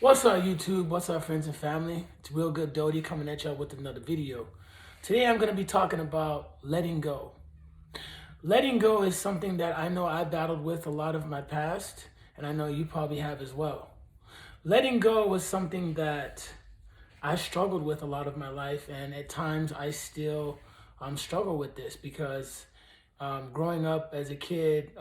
What's up, YouTube? What's up, friends and family? It's Real Good Doty coming at y'all with another video. Today I'm going to be talking about letting go. Letting go is something that I know I battled with a lot of my past, and I know you probably have as well. Letting go was something that I struggled with a lot of my life, and at times I still struggle with this because growing up as a kid,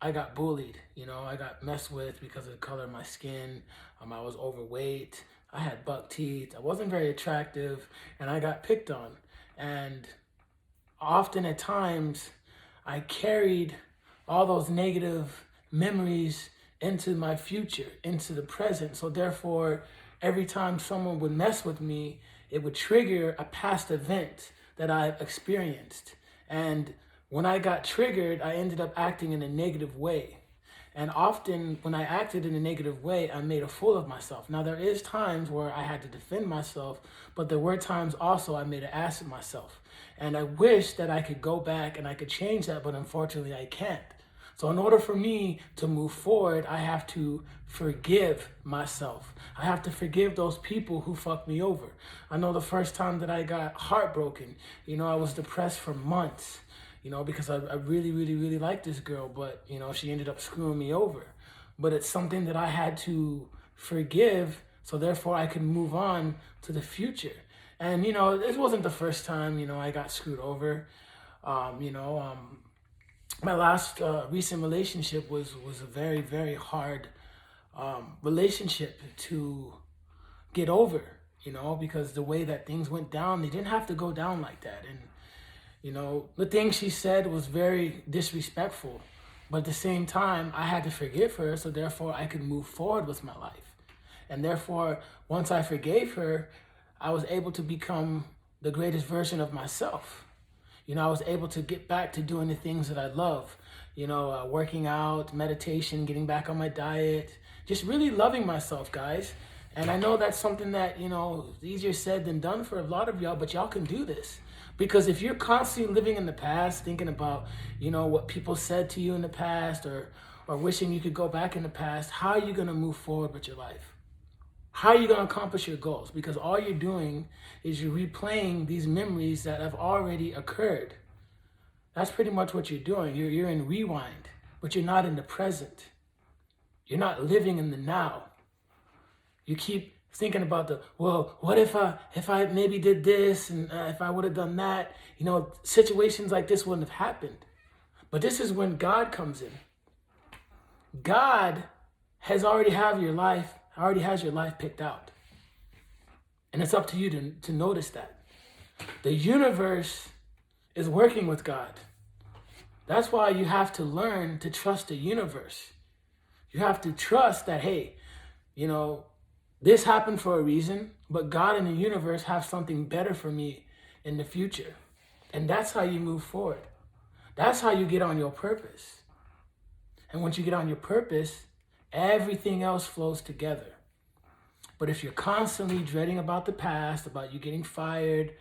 I got bullied. I got messed with because of the color of my skin. I was overweight. I had buck teeth. I wasn't very attractive, and I got picked on. And often at times, I carried all those negative memories into my future, into the present. So therefore, every time someone would mess with me, it would trigger a past event that I've experienced. And when I got triggered, I ended up acting in a negative way. And often when I acted in a negative way, I made a fool of myself. Now, there is times where I had to defend myself, but there were times also I made an ass of myself. And I wish that I could go back and I could change that, but unfortunately I can't. So in order for me to move forward, I have to forgive myself. I have to forgive those people who fucked me over. I know the first time that I got heartbroken, I was depressed for months, because I really, really, really liked this girl, but, she ended up screwing me over. But it's something that I had to forgive so therefore I could move on to the future. And, this wasn't the first time, I got screwed over. My last recent relationship was a very, very hard relationship to get over, because the way that things went down, they didn't have to go down like that. And, the thing she said was very disrespectful. But at the same time, I had to forgive her so therefore I could move forward with my life. And therefore, once I forgave her, I was able to become the greatest version of myself. I was able to get back to doing the things that I love, working out, meditation, getting back on my diet, just really loving myself, guys. And I know that's something that, is easier said than done for a lot of y'all, but y'all can do this. Because if you're constantly living in the past, thinking about, what people said to you in the past or wishing you could go back in the past, how are you going to move forward with your life? How are you going to accomplish your goals? Because all you're doing is you're replaying these memories that have already occurred. That's pretty much what you're doing. You're in rewind, but you're not in the present. You're not living in the now. You keep thinking about what if I maybe did this and if I would have done that, situations like this wouldn't have happened. But this is when God comes in. God has already has your life picked out. And it's up to you to notice that. The universe is working with God. That's why you have to learn to trust the universe. You have to trust that, hey, this happened for a reason, but God and the universe have something better for me in the future. And that's how you move forward. That's how you get on your purpose. And once you get on your purpose, everything else flows together. But if you're constantly dreading about the past, about you getting fired,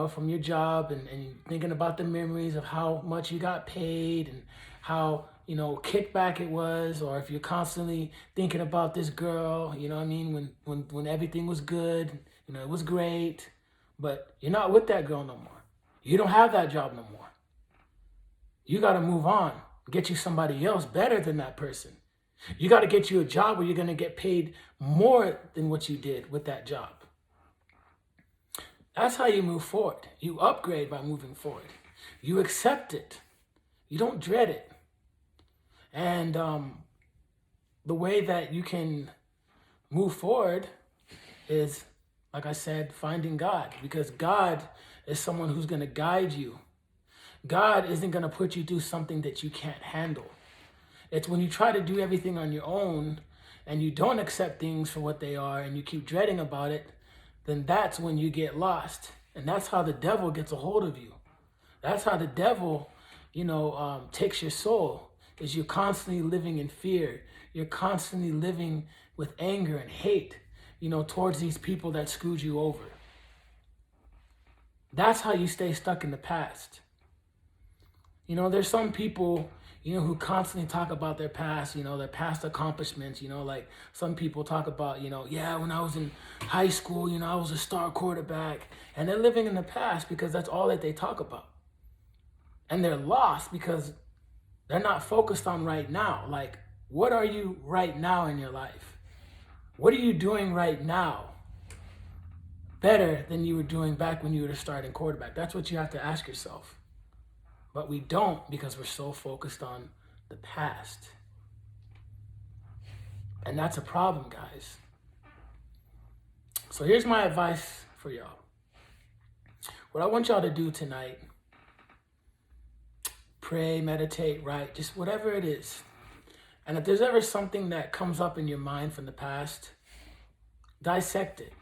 from your job and thinking about the memories of how much you got paid and how, kickback it was, or if you're constantly thinking about this girl, when everything was good, it was great, but you're not with that girl no more. You don't have that job no more. You got to move on, get you somebody else better than that person. You got to get you a job where you're going to get paid more than what you did with that job. That's how you move forward. You upgrade by moving forward. You accept it. You don't dread it. And the way that you can move forward is, like I said, finding God. Because God is someone who's going to guide you. God isn't going to put you through something that you can't handle. It's when you try to do everything on your own and you don't accept things for what they are and you keep dreading about it, then that's when you get lost. And that's how the devil gets a hold of you. That's how the devil, takes your soul, is you're constantly living in fear. You're constantly living with anger and hate, towards these people that screwed you over. That's how you stay stuck in the past. There's some people, who constantly talk about their past, their past accomplishments, like some people talk about, yeah, when I was in high school, I was a star quarterback, and they're living in the past because that's all that they talk about. And they're lost because they're not focused on right now. Like, what are you right now in your life? What are you doing right now better than you were doing back when you were a starting quarterback? That's what you have to ask yourself. But we don't, because we're so focused on the past. And that's a problem, guys. So here's my advice for y'all. What I want y'all to do tonight, pray, meditate, write, just whatever it is. And if there's ever something that comes up in your mind from the past, dissect it.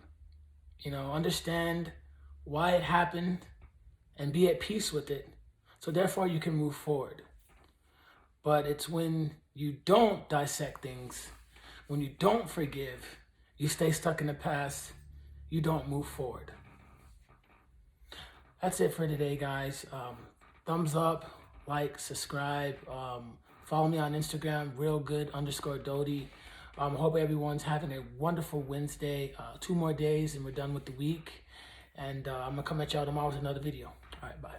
Understand why it happened and be at peace with it. So therefore you can move forward. But it's when you don't dissect things, when you don't forgive, you stay stuck in the past, you don't move forward. That's it for today, guys. Thumbs up, like, subscribe. Follow me on Instagram, realgood_Doty. Hope everyone's having a wonderful Wednesday. 2 more days and we're done with the week. And I'm going to come at y'all tomorrow with another video. All right, bye.